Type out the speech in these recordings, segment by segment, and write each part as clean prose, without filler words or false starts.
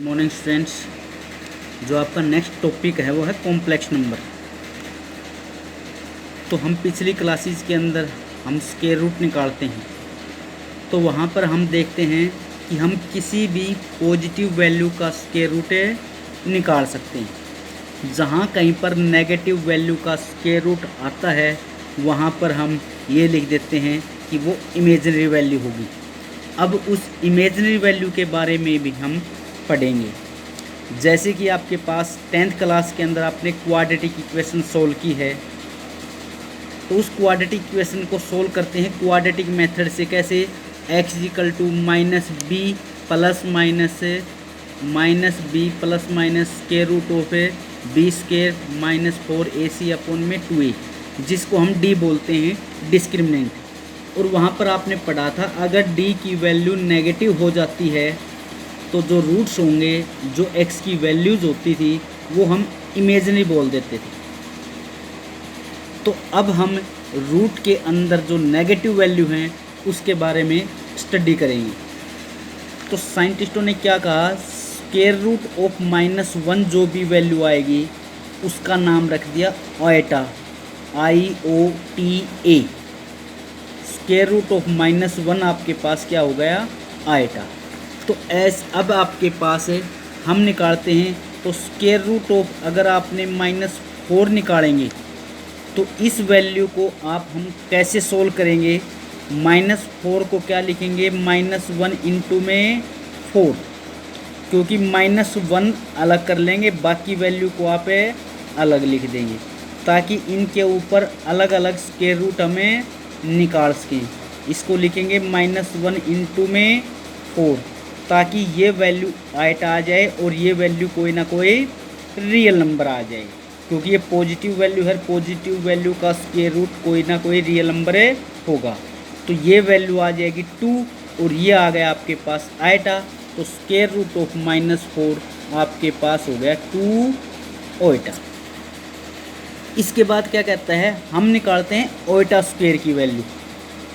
Morning students, जो आपका next topic है वो है कॉम्प्लेक्स नंबर। तो हम पिछली क्लासेस के अंदर हम स्क्वायर रूट निकालते हैं, तो वहाँ पर हम देखते हैं कि हम किसी भी पॉजिटिव वैल्यू का स्क्वायर रूट निकाल सकते हैं। जहाँ कहीं पर नेगेटिव वैल्यू का स्क्वायर रूट आता है वहाँ पर हम ये लिख देते हैं कि वो इमेजिनरी वैल्यू होगी। अब उस इमेजिनरी वैल्यू के बारे में भी हम पढ़ेंगे। जैसे कि आपके पास 10th क्लास के अंदर आपने क्वाड्रेटिक इक्वेशन सोल्व की है, तो उस क्वाड्रेटिक इक्वेशन को सोल्व करते हैं क्वाड्रेटिक मेथड से। कैसे? x equal to -b plus minus b plus minus square root of b square minus 4ac upon में 2a, जिसको हम d बोलते हैं, डिस्क्रिमिनेंट। और वहाँ पर आपने पढ़ा था अगर d की वैल्यू नेगेटिव हो जाती है तो जो रूट्स होंगे, जो x की वैल्यूज़ होती थी, वो हम इमेजिनरी बोल देते थे। तो अब हम रूट के अंदर जो नेगेटिव वैल्यू हैं उसके बारे में स्टडी करेंगे। तो साइंटिस्टों ने क्या कहा, स्क्वायर रूट ऑफ -1 जो भी वैल्यू आएगी उसका नाम रख दिया iota, IOTA। Square root of -1 आपके पास क्या हो गया, आयटा। तो अब आपके पास है, हम निकालते हैं। तो स्क्वायर रूट ऑफ अगर आपने -4 निकालेंगे तो इस वैल्यू को हम कैसे सोल्व करेंगे, -4 को क्या लिखेंगे, -1 इंटू में 4, क्योंकि -1 अलग कर लेंगे, बाकी वैल्यू को आप अलग लिख देंगे ताकि इनके ऊपर अलग अलग स्क्वायर रूट हमें निकाल सकें। इसको लिखेंगे -1 इंटू में 4 ताकि ये वैल्यू आयटा आ जाए और ये वैल्यू कोई ना कोई रियल नंबर आ जाए, क्योंकि ये पॉजिटिव वैल्यू है। पॉजिटिव वैल्यू का स्क्वायर रूट कोई ना कोई रियल नंबर होगा। तो ये वैल्यू आ जाएगी 2 और ये आ गया आपके पास आयटा। तो स्क्वायर रूट ऑफ -4 आपके पास हो गया 2 ओइटा। इसके बाद क्या कहता है, हम निकालते हैं ओइटा स्क्वायर की वैल्यू।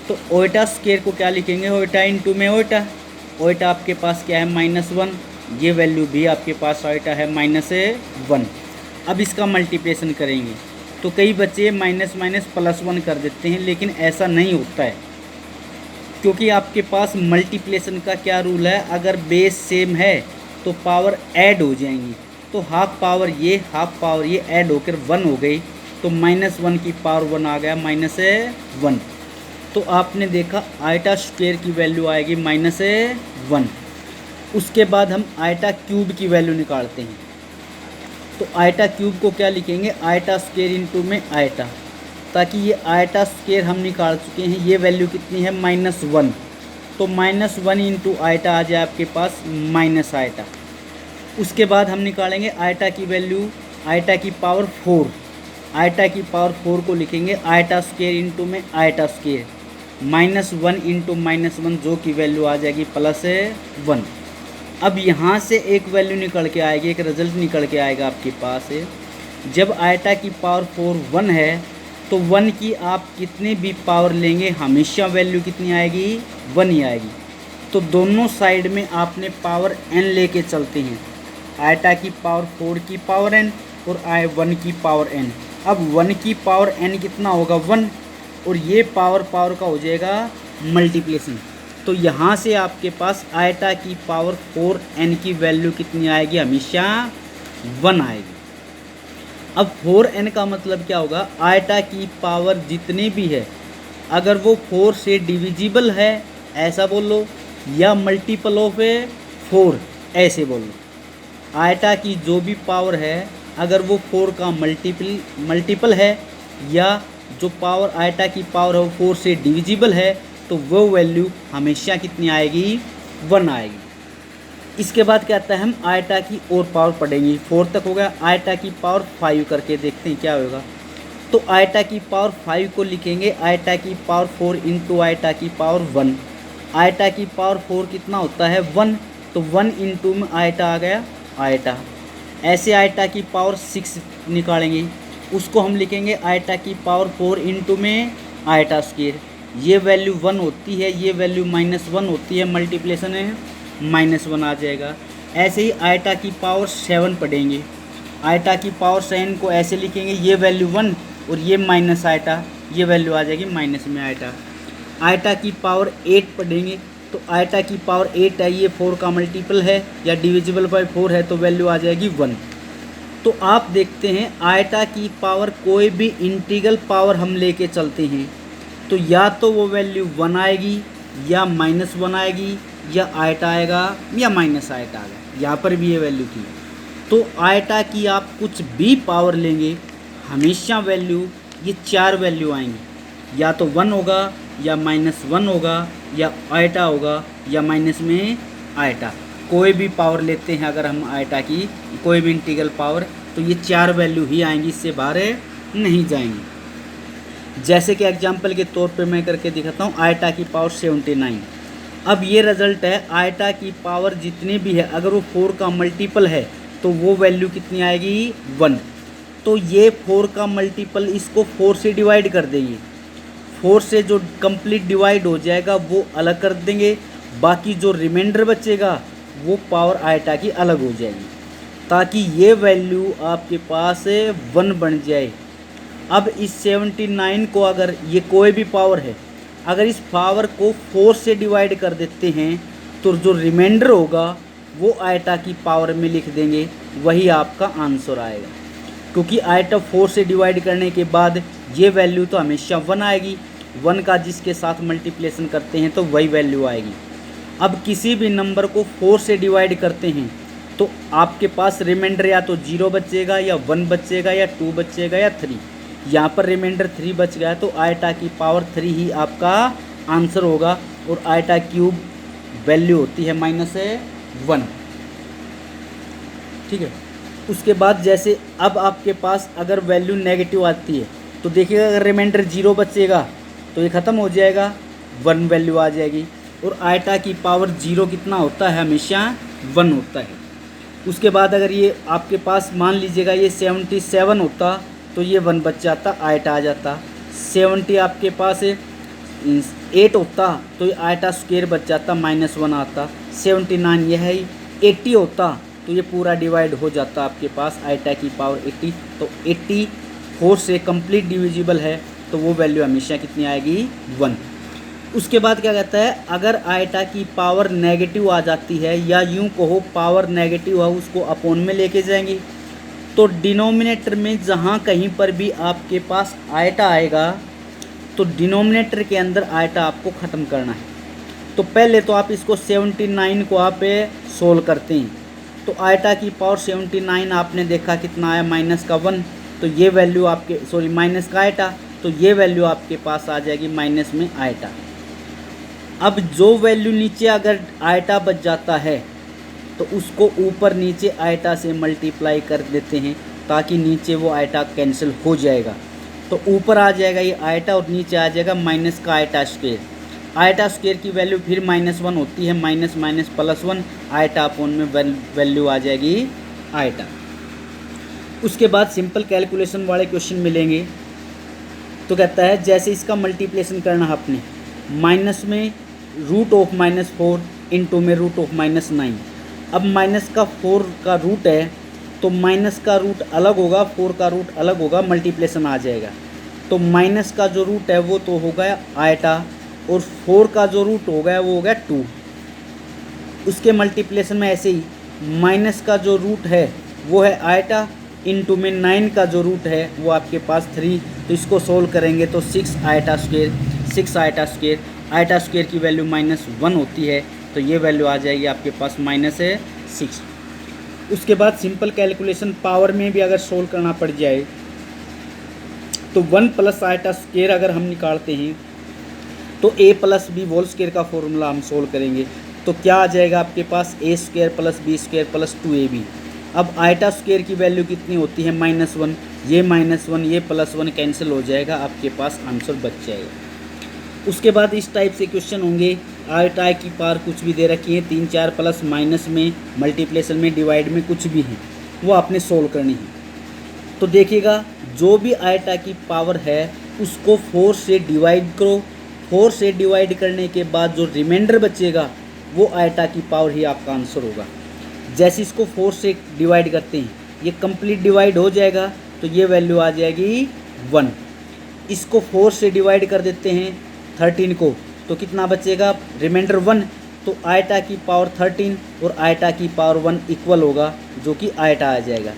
तो ओइटा स्क्वायर को क्या लिखेंगे, ओइटा इंटू में ओइटा। ओइटा आपके पास क्या है, -1, ये वैल्यू भी आपके पास ओइटा है -1। अब इसका मल्टीप्लिकेशन करेंगे तो कई बच्चे +1 कर देते हैं, लेकिन ऐसा नहीं होता है, क्योंकि आपके पास मल्टीप्लिकेशन का क्या रूल है, अगर बेस सेम है तो पावर ऐड हो जाएंगी। तो हाफ पावर ये ऐड होकर 1 हो गई, तो -1 की पावर 1 आ गया -1। तो आपने देखा आयटा स्क्वायर की वैल्यू आएगी -1। उसके बाद हम आयटा क्यूब की वैल्यू निकालते हैं। तो आयटा क्यूब को क्या लिखेंगे, आयटा स्क्वायर इंटू में आयटा, ताकि ये आयटा स्क्वायर हम निकाल चुके हैं। ये वैल्यू कितनी है, -1। तो -1 इंटू आयटा आ जाए आपके पास माइनस आयटा। उसके बाद हम निकालेंगे आयटा की वैल्यू, आयटा की पावर 4। आयटा की पावर 4 को लिखेंगे आयटा स्क्वायर इंटू में आयटा स्क्वायर, -1 इंटू -1 जो की वैल्यू आ जाएगी +1। अब यहाँ से एक वैल्यू निकल के आएगी, एक रिजल्ट निकल के आएगा आपके पास है। जब आयटा की पावर 4 1 है तो 1 की आप कितने भी पावर लेंगे हमेशा वैल्यू कितनी आएगी, 1 ही आएगी। तो दोनों साइड में आपने पावर n लेके चलते हैं, आयटा की पावर 4 की पावर n और 1 की पावर n। अब 1 की पावर n कितना होगा, 1, और ये पावर का हो जाएगा मल्टीप्लिकेशन। तो यहाँ से आपके पास आयटा की पावर 4n की वैल्यू कितनी आएगी, हमेशा 1 आएगी। अब 4n का मतलब क्या होगा, आयटा की पावर जितनी भी है अगर वो 4 से डिविजिबल है ऐसा बोल लो, या मल्टीपल ऑफ 4 ऐसे बोल लो। आयटा की जो भी पावर है अगर वो 4 का मल्टीपल है, या जो पावर आयटा की पावर है वो 4 से डिविजिबल है, तो वो वैल्यू हमेशा कितनी आएगी, 1 आएगी। इसके बाद क्या आता है, हम आयटा की और पावर पढ़ेंगे। 4 तक हो गया, आयटा की पावर 5 करके देखते हैं क्या होगा। तो आयटा की पावर 5 को लिखेंगे आयटा की पावर 4 इंटू आयटा की पावर 1। आयटा की पावर 4 कितना होता है, 1, तो 1 इंटू में आयटा आ गया आयटा। ऐसे आयटा की पावर 6 निकालेंगे, उसको हम लिखेंगे आयटा की पावर 4 इंटू में आयटा स्क्वायर। ये वैल्यू 1 होती है, ये वैल्यू -1 होती है, मल्टीप्लिकेशन है -1 आ जाएगा। ऐसे ही आयटा की पावर 7 पढ़ेंगे। आयटा की पावर 7 को ऐसे लिखेंगे, ये वैल्यू 1 और ये माइनस आयटा, ये वैल्यू आ जाएगी माइनस में आयटा। आयटा की पावर 8 पढ़ेंगे, तो आयटा की पावर 8 है, ये 4 का मल्टीपल है या डिविजिबल बाय 4 है, तो वैल्यू आ जाएगी 1। तो आप देखते हैं आयटा की पावर कोई भी इंटीग्रल पावर हम लेके चलते हैं तो या तो वो वैल्यू 1 आएगी या -1 आएगी या आयटा आएगा या माइनस आयटा आएगा। यहाँ पर भी ये वैल्यू थी। तो आयटा की आप कुछ भी पावर लेंगे हमेशा वैल्यू ये 4 वैल्यू आएंगी, या तो 1 होगा या -1 होगा या आयटा होगा या माइनस में आयटा। कोई भी पावर लेते हैं अगर हम आयटा की कोई भी इंटीग्रल पावर, तो ये 4 वैल्यू ही आएंगी, इससे बाहर नहीं जाएंगी। जैसे कि एग्जांपल के तौर पे मैं करके दिखाता हूँ, आयटा की पावर 79। अब ये रिजल्ट है, आयटा की पावर जितनी भी है अगर वो 4 का मल्टीपल है तो वो वैल्यू कितनी आएगी 1। तो ये 4 का मल्टीपल, इसको 4 से डिवाइड कर देंगे, 4 से जो कंप्लीट डिवाइड हो जाएगा वो अलग कर देंगे, बाकी जो रिमाइंडर बचेगा वो पावर आयटा की अलग हो जाएगी, ताकि ये वैल्यू आपके पास 1 बन जाए। अब इस 79 को अगर ये कोई भी पावर है, अगर इस पावर को 4 से डिवाइड कर देते हैं तो जो रिमाइंडर होगा वो आयटा की पावर में लिख देंगे, वही आपका आंसर आएगा। क्योंकि आयटा 4 से डिवाइड करने के बाद ये वैल्यू तो हमेशा 1 आएगी, 1 का जिसके साथ मल्टीप्लिकेशन करते हैं तो वही वैल्यू आएगी। अब किसी भी नंबर को 4 से डिवाइड करते हैं तो आपके पास रिमाइंडर या तो 0 बचेगा या 1 बचेगा या 2 बचेगा या 3। यहाँ पर रिमाइंडर 3 बच गया तो आयटा की पावर 3 ही आपका आंसर होगा, और आयटा क्यूब वैल्यू होती है -1। ठीक है। उसके बाद जैसे अब आपके पास अगर वैल्यू नेगेटिव आती है तो देखिएगा, अगर रिमाइंडर 0 बचेगा तो ये ख़त्म हो जाएगा, 1 वैल्यू आ जाएगी। और आयटा की पावर 0 कितना होता है, हमेशा 1 होता है। उसके बाद अगर ये आपके पास मान लीजिएगा ये 77 होता तो ये 1 बच जाता, आयटा आ जाता। 70 आपके पास 8 होता तो ये आयटा स्क्वायर बच जाता, -1 आता। 79 ये है। 80 होता तो ये पूरा डिवाइड हो जाता आपके पास आयटा की पावर 80। तो 80 4 से कंप्लीट डिविजिबल है तो वो वैल्यू हमेशा कितनी आएगी 1। उसके बाद क्या कहता है, अगर आयटा की पावर नेगेटिव आ जाती है या यूं कहो पावर नेगेटिव है उसको अपोन में लेके जाएंगे, तो डिनोमिनेटर में जहाँ कहीं पर भी आपके पास आयटा आएगा तो डिनोमिनेटर के अंदर आयटा आपको ख़त्म करना है। तो पहले तो आप इसको 79 को आप सोल्व करते हैं, तो आयटा की पावर 79 आपने देखा कितना आया -1, तो ये वैल्यू आपके माइनस का आयटा, तो ये वैल्यू आपके पास आ जाएगी माइनस में आयटा। अब जो वैल्यू नीचे अगर आयटा बच जाता है तो उसको ऊपर नीचे आयटा से मल्टीप्लाई कर देते हैं ताकि नीचे वो आयटा कैंसिल हो जाएगा। तो ऊपर आ जाएगा ये आयटा और नीचे आ जाएगा माइनस का आयटा स्क्वायर। आयटा स्क्वायर की वैल्यू फिर -1 होती है, माइनस माइनस +1, आयटा अपोन में वैल्यू आ जाएगी आयटा। उसके बाद सिंपल कैलकुलेशन वाले क्वेश्चन मिलेंगे। तो कहता है जैसे इसका मल्टीप्लिकेशन करना है आपने, माइनस में √(-4) इंटू में √(-9). अब माइनस का 4 का रूट है तो माइनस का रूट अलग होगा, 4 का रूट अलग होगा, मल्टीप्लिकेशन आ जाएगा। तो माइनस का जो रूट है वो तो हो गया आयटा और 4 का जो रूट हो गया वो हो गया 2। उसके मल्टीप्लिकेशन में ऐसे ही माइनस का जो रूट है वो है आयटा, इंटू में 9 का जो रूट है वो आपके पास 3। तो इसको सोल्व करेंगे तो 6 eta square, 6 eta square, eta square की वैल्यू -1 होती है तो ये वैल्यू आ जाएगी आपके पास -6। उसके बाद सिंपल कैलकुलेशन पावर में भी अगर सोल्व करना पड़ जाए तो 1 + आयटा स्क्वायर अगर हम निकालते हैं तो a + b होल स्क्वायर का फॉर्मूला हम सोल्व करेंगे तो क्या आ जाएगा आपके पास a² + b² + 2ab। अब आयटा स्क्वायर की वैल्यू कितनी होती है -1, ये -1 ये +1 कैंसिल हो जाएगा, आपके पास आंसर बच जाएगा। उसके बाद इस टाइप से क्वेश्चन होंगे, आयटा की पावर कुछ भी दे रखी है, 3 4 प्लस माइनस में, मल्टीप्लिकेशन में, डिवाइड में कुछ भी है वो आपने सोल्व करनी है। तो देखिएगा जो भी आयटा की पावर है उसको 4 से डिवाइड करो, 4 से डिवाइड करने के बाद जो रिमाइंडर बचेगा वो आयटा की पावर ही आपका आंसर होगा। जैसे इसको 4 से डिवाइड करते हैं ये कंप्लीट डिवाइड हो जाएगा तो ये वैल्यू आ जाएगी 1। इसको 4 से डिवाइड कर देते हैं 13 को तो कितना बचेगा, रिमाइंडर 1। तो आयटा की पावर 13 और आयटा की पावर 1 इक्वल होगा जो कि आयटा आ जाएगा।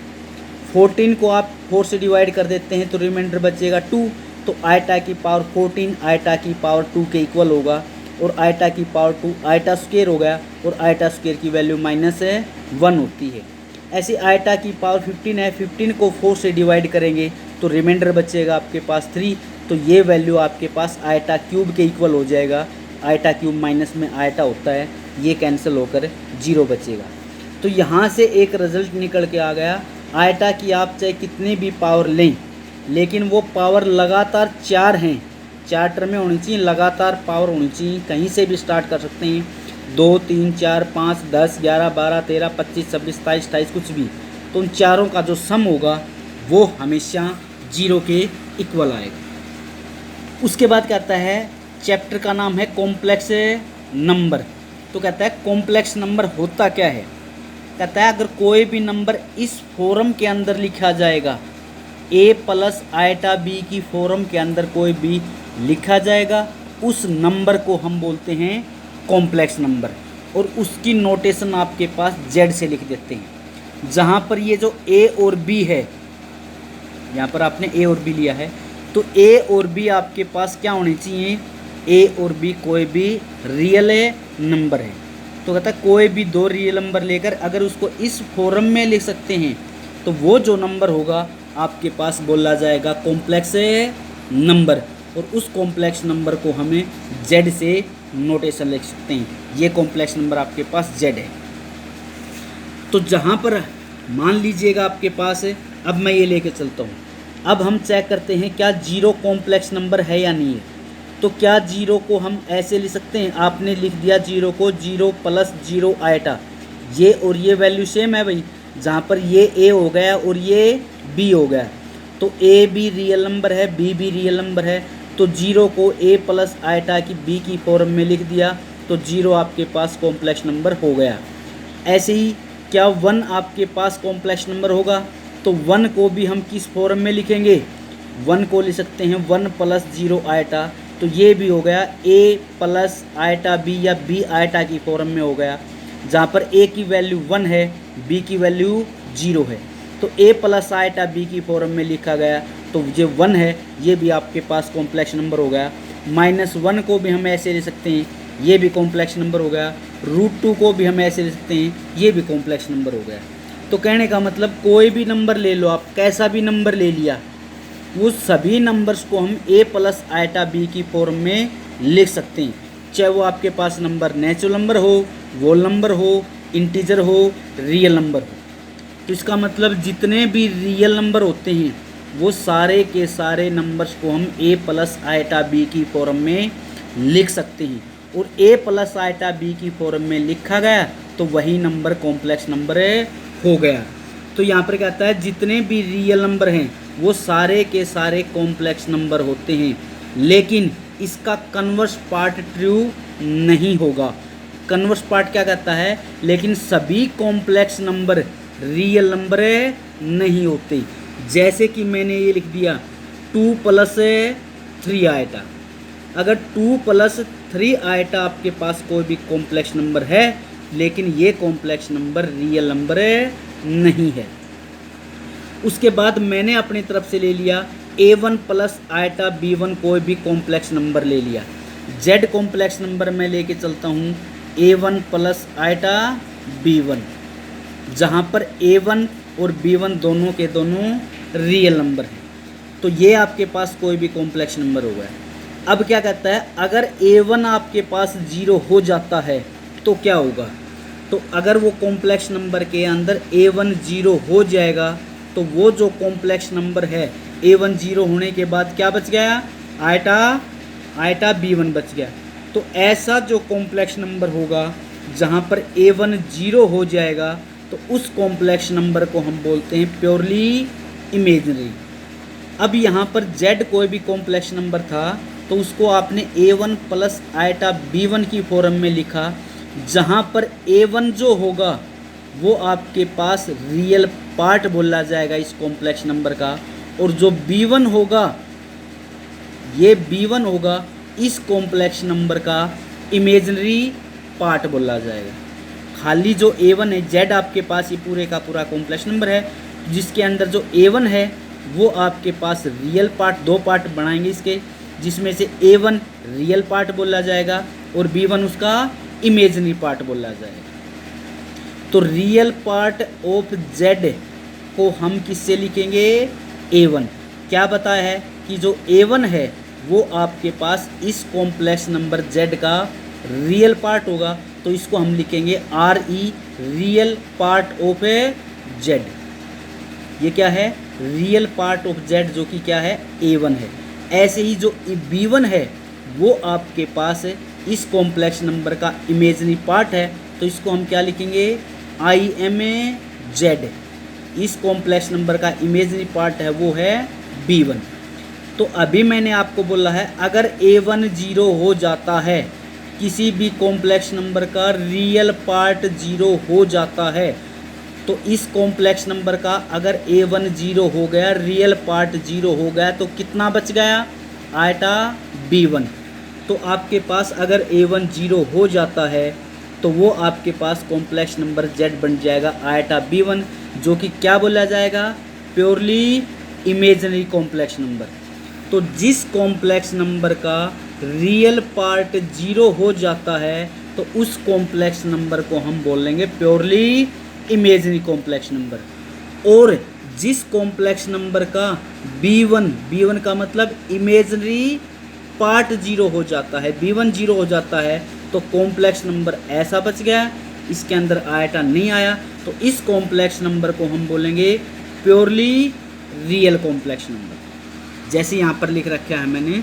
14 को आप 4 से डिवाइड कर देते हैं तो रिमाइंडर बचेगा 2। तो आयटा की पावर 14 आयटा की पावर 2 के इक्वल होगा और आयटा की पावर 2 आयटा स्क्वायर हो गया और आयटा स्क्वायर की वैल्यू -1 होती है। ऐसे आयटा की पावर 15 है, 15 को 4 से डिवाइड करेंगे तो रिमाइंडर बचेगा आपके पास 3। तो ये वैल्यू आपके पास आयटा क्यूब के इक्वल हो जाएगा। आयटा क्यूब माइनस में आयटा होता है, ये कैंसिल होकर 0 बचेगा। तो यहाँ से एक रिजल्ट निकल के आ गया, आयटा की आप चाहे कितनी भी पावर लें लेकिन वो पावर लगातार 4 हैं, 4 टर्म में होनी चाहिए, लगातार पावर होनी चाहिए। कहीं से भी स्टार्ट कर सकते हैं, 2 3 4 5 10 11 12 13 25 26 27 28 कुछ भी। तो उन चारों का जो सम होगा वो हमेशा 0 के इक्वल आएगा। उसके बाद कहता है, चैप्टर का नाम है कॉम्प्लेक्स नंबर। तो कहता है कॉम्प्लेक्स नंबर होता क्या है। कहता है अगर कोई भी नंबर इस फॉर्म के अंदर लिखा जाएगा, a प्लस आयटा b की फॉर्म के अंदर कोई भी लिखा जाएगा, उस नंबर को हम बोलते हैं कॉम्प्लेक्स नंबर। और उसकी नोटेशन आपके पास z से लिख देते हैं। जहाँ पर ये जो a और b है, यहाँ पर आपने a और b लिया है तो a और b आपके पास क्या होने चाहिए, a और b कोई भी रियल नंबर है। तो कहता है कोई भी 2 रियल नंबर लेकर अगर उसको इस फॉर्म में लिख सकते हैं तो वो जो नंबर होगा आपके पास बोला जाएगा कॉम्प्लेक्स नंबर। और उस कॉम्प्लेक्स नंबर को हमें z से नोटेशन लिख सकते हैं। ये कॉम्प्लेक्स नंबर आपके पास z है। तो जहाँ पर मान लीजिएगा आपके पास है, अब मैं ये लेके चलता हूँ। अब हम चेक करते हैं क्या 0 कॉम्प्लेक्स नंबर है या नहीं है। तो क्या 0 को हम ऐसे लिख सकते हैं, आपने लिख दिया 0 को 0 प्लस 0 आयटा, ये और ये वैल्यू सेम है भाई, जहाँ पर ये a हो गया और ये b हो गया। तो a भी रियल नंबर है, b भी रियल नंबर है। तो 0 को a प्लस आयटा की b की फॉर्म में लिख दिया तो 0 आपके पास कॉम्प्लेक्स नंबर हो गया। ऐसे ही क्या 1 आपके पास कॉम्प्लेक्स नंबर होगा, तो 1 को भी हम किस फॉर्म में लिखेंगे, 1 को लिख सकते हैं 1 प्लस 0 आयटा। तो ये भी हो गया a प्लस आयटा b या b आयटा की फॉर्म में हो गया, जहाँ पर a की वैल्यू 1 है, b की वैल्यू 0 है। तो a प्लस आयटा b की फॉर्म में लिखा गया तो ये 1 है, ये भी आपके पास कॉम्प्लेक्स नंबर हो गया। -1 को भी हम ऐसे ले सकते हैं, ये भी कॉम्प्लेक्स नंबर हो गया। √2 को भी हम ऐसे ले सकते हैं, ये भी कॉम्प्लेक्स नंबर हो गया। तो कहने का मतलब कोई भी नंबर ले लो आप, कैसा भी नंबर ले लिया, वो सभी नंबर्स को हम a प्लस आयटा b की फॉर्म में लिख सकते हैं। चाहे वो आपके पास नंबर नेचुरल नंबर हो, वोल नंबर हो, इंटीजर हो, रियल नंबर हो। तो इसका मतलब जितने भी रियल नंबर होते हैं वो सारे के सारे नंबर्स को हम a प्लस आयटा b की फॉर्म में लिख सकते हैं। और a प्लस आयटा b की फॉर्म में लिखा गया तो वही नंबर कॉम्प्लेक्स नंबर हो गया। तो यहाँ पर कहता है जितने भी रियल नंबर हैं वो सारे के सारे कॉम्प्लेक्स नंबर होते हैं, लेकिन इसका कन्वर्स पार्ट ट्रू नहीं होगा। कन्वर्स पार्ट क्या कहता है, लेकिन सभी कॉम्प्लेक्स नंबर रियल नंबर नहीं होते। जैसे कि मैंने ये लिख दिया 2 प्लस 3 आयटा, अगर 2 प्लस 3 आयटा आपके पास कोई भी कॉम्प्लेक्स नंबर है, लेकिन ये कॉम्प्लेक्स नंबर रियल नंबर नहीं है। उसके बाद मैंने अपनी तरफ से ले लिया a1 प्लस आयटा b1 कोई भी कॉम्प्लेक्स नंबर ले लिया। z कॉम्प्लेक्स नंबर मैं लेके चलता हूँ a1 प्लस आयटा b1, जहाँ पर a1 और b1 दोनों के दोनों रियल नंबर हैं। तो ये आपके पास कोई भी कॉम्प्लेक्स नंबर हो गया। अब क्या कहता है, अगर a1 आपके पास 0 हो जाता है तो क्या होगा। तो अगर वो कॉम्प्लेक्स नंबर के अंदर a1 0 हो जाएगा तो वो जो कॉम्प्लेक्स नंबर है a1 0 होने के बाद क्या बच गया, आयटा b1 बच गया। तो ऐसा जो कॉम्प्लेक्स नंबर होगा जहाँ पर a1 0 हो जाएगा तो उस कॉम्प्लेक्स नंबर को हम बोलते हैं प्योरली इमेजिनरी। अब यहाँ पर z कोई भी कॉम्प्लेक्स नंबर था तो उसको आपने a1 प्लस आयटा b1 की फॉर्म में लिखा, जहाँ पर a1 जो होगा वो आपके पास रियल पार्ट बोला जाएगा इस कॉम्प्लेक्स नंबर का, और जो B1 होगा, ये B1 होगा इस कॉम्प्लेक्स नंबर का इमेजिनरी पार्ट बोला जाएगा। खाली जो A1 है, Z आपके पास ये पूरे का पूरा कॉम्प्लेक्स नंबर है, जिसके अंदर जो A1 है वो आपके पास रियल पार्ट, दो पार्ट बनाएंगे इसके, जिसमें से A1 रियल पार्ट बोला जाएगा और B1 उसका इमेजिनरी पार्ट बोला जाएगा। तो रियल पार्ट ऑफ Z को हम किससे लिखेंगे? A1। क्या बताया है कि जो A1 है वो आपके पास इस कॉम्प्लेक्स नंबर Z का रियल पार्ट होगा, तो इसको हम लिखेंगे RE, real part of Z। ये क्या है? रियल पार्ट ऑफ Z, जो कि क्या है? A1 है। ऐसे ही जो B1 है वो आपके पास इस कॉम्प्लेक्स नंबर का इमेजिनरी पार्ट है, तो इसको हम क्या लिखेंगे? IMZ। इस कॉम्प्लेक्स नंबर का इमेजिनरी पार्ट है वो है B1। तो अभी मैंने आपको बोला है अगर A1 0 हो जाता है, किसी भी कॉम्प्लेक्स नंबर का रियल पार्ट 0 हो जाता है, तो इस कॉम्प्लेक्स नंबर का अगर A1 0 हो गया, रियल पार्ट 0 हो गया, तो कितना बच गया? Eta B1। तो आपके पास अगर A1 0 हो जाता है तो वो आपके पास कॉम्प्लेक्स नंबर Z बन जाएगा आयटा B1, जो कि क्या बोला जाएगा? Purely imaginary complex number. तो जिस कॉम्प्लेक्स नंबर का रियल पार्ट 0 हो जाता है तो उस कॉम्प्लेक्स नंबर को हम बोलेंगे प्योरली इमेजिनरी कॉम्प्लेक्स नंबर। और जिस कॉम्प्लेक्स नंबर का B1 का मतलब इमेजिनरी पार्ट 0 हो जाता है, B1 0 हो जाता है, तो कॉम्प्लेक्स नंबर ऐसा बच गया, इसके अंदर आयटा नहीं आया, तो इस कॉम्प्लेक्स नंबर को हम बोलेंगे प्योरली रियल कॉम्प्लेक्स नंबर। जैसे यहाँ पर लिख रखा है मैंने,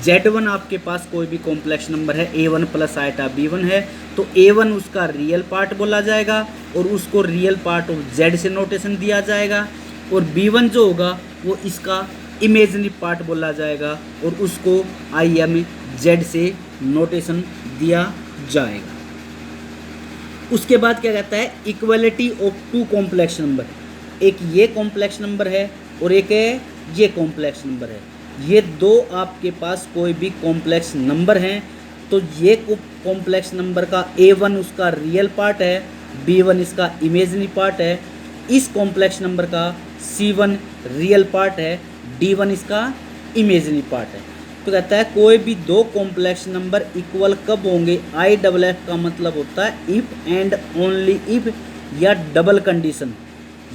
Z1 आपके पास कोई भी कॉम्प्लेक्स नंबर है, A1 प्लस आयटा B1 है, तो A1 उसका रियल पार्ट बोला जाएगा और उसको रियल पार्ट ऑफ Z से नोटेशन दिया जाएगा, और B1 जो होगा वो इसका इमेजिनरी पार्ट बोला जाएगा और उसको IMZ से नोटेशन दिया जाएगा। उसके बाद क्या कहता है? Equality of two complex number. एक ये कॉम्प्लेक्स नंबर है और एक है ये कॉम्प्लेक्स नंबर है। ये दो आपके पास कोई भी कॉम्प्लेक्स नंबर हैं, तो ये कॉम्प्लेक्स नंबर का A1 उसका रियल पार्ट है, B1 इसका इमेजिनरी पार्ट है। इस कॉम्प्लेक्स नंबर का C1 रियल पार्ट है, D1 इसका इमेजिनरी पार्ट है। तो कहता है कोई भी दो कॉम्प्लेक्स नंबर इक्वल कब होंगे? IFF का मतलब होता है इफ़ एंड ओनली इफ़ या डबल कंडीशन।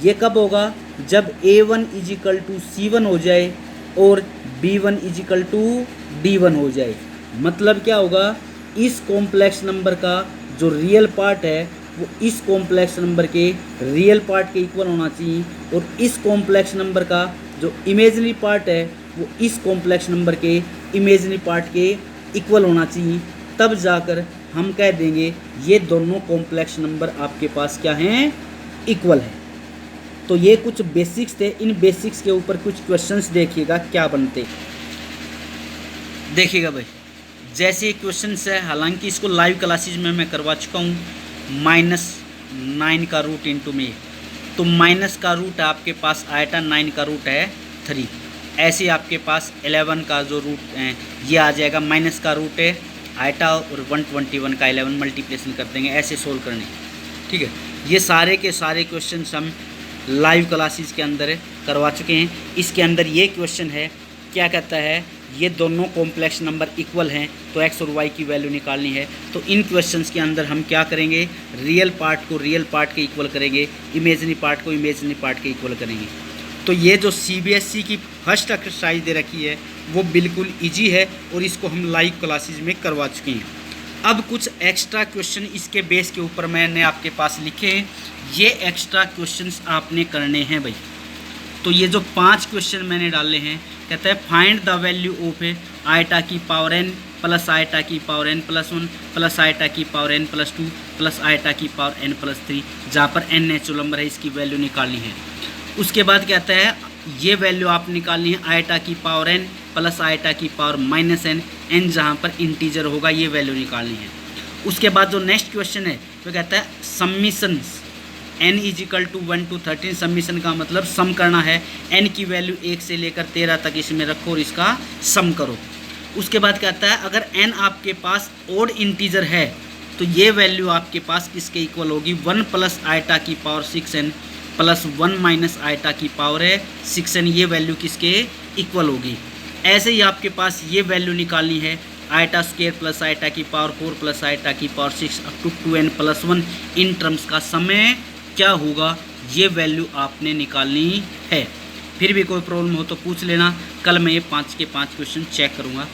ये कब होगा? जब A1 = C1 हो जाए और B1 = D1 हो जाए। मतलब क्या होगा? इस कॉम्प्लेक्स नंबर का जो रियल पार्ट है वो इस कॉम्प्लेक्स नंबर के रियल पार्ट के इक्वल होना चाहिए, और इस कॉम्प्लेक्स नंबर का जो इमेजिनरी पार्ट है वो इस कॉम्प्लेक्स नंबर के इमेजिनरी पार्ट के इक्वल होना चाहिए। तब जाकर हम कह देंगे ये दोनों कॉम्प्लेक्स नंबर आपके पास क्या हैं? इक्वल है। तो ये कुछ बेसिक्स थे, इन बेसिक्स के ऊपर कुछ क्वेश्चंस देखिएगा क्या बनते। देखिएगा भाई, जैसे क्वेश्चंस है, हालांकि इसको लाइव क्लासेज में मैं करवा चुका हूँ। -9 का रूट इंटू में, तो माइनस का रूट आपके पास आयटा 9 का रूट है 3। ऐसे आपके पास 11 का जो रूट है ये आ जाएगा, माइनस का रूट है आयटा और 121 का 11 मल्टीप्लिकेशन कर देंगे, ऐसे सोल्व करने। ठीक है, ये सारे के सारे क्वेश्चन हम लाइव क्लासेस के अंदर करवा चुके हैं। इसके अंदर ये क्वेश्चन है, क्या कहता है? ये दोनों कॉम्प्लेक्स नंबर इक्वल हैं तो x और y की वैल्यू निकालनी है। तो इन क्वेश्चंस के अंदर हम क्या करेंगे? रियल पार्ट को रियल पार्ट के इक्वल करेंगे, इमेजिनरी पार्ट को इमेजिनरी पार्ट के इक्वल करेंगे। तो ये जो CBSE की फर्स्ट एक्सरसाइज दे रखी है वो बिल्कुल ईजी है और इसको हम लाइव क्लासेज में करवा चुके हैं। अब कुछ एक्स्ट्रा क्वेश्चन इसके बेस के ऊपर मैंने आपके पास लिखे हैं, ये एक्स्ट्रा क्वेश्चंस आपने करने हैं भाई। तो ये जो 5 क्वेश्चन मैंने डाले हैं, कहता है find the value of iota की पावर n प्लस आयटा की power n plus 1 plus iota की power n plus 2 plus iota की पावर n प्लस 3, जहाँ पर n नेचुरल नंबर है, इसकी वैल्यू निकालनी है। उसके बाद कहता है ये वैल्यू आप निकालनी है आयटा की पावर n प्लस आयटा की पावर -n, n जहाँ पर इंटीजर होगा ये वैल्यू निकालनी है। उसके बाद जो नेक्स्ट क्वेश्चन है तो कहता है summations n equal to 1 to 13 summation का मतलब सम करना है। n की वैल्यू 1 से लेकर 13 तक इसमें रखो और इसका सम करो। उसके बाद कहता है अगर n आपके पास ओड इंटीजर है तो ये वैल्यू आपके पास किसके इक्वल होगी, 1 प्लस आइटा की power 6n plus 1 minus iota की पावर है 6n, ये वैल्यू किसके इक्वल होगी। ऐसे ही आपके पास ये वैल्यू निकालनी है, आइटा स्क्वायर प्लस आइटा की पावर 4 प्लस आइटा की power 6 up to 2n plus 1 in terms का समय क्या होगा, ये वैल्यू आपने निकालनी है। फिर भी कोई प्रॉब्लम हो तो पूछ लेना, कल मैं ये 5 के 5 क्वेश्चन चेक करूँगा।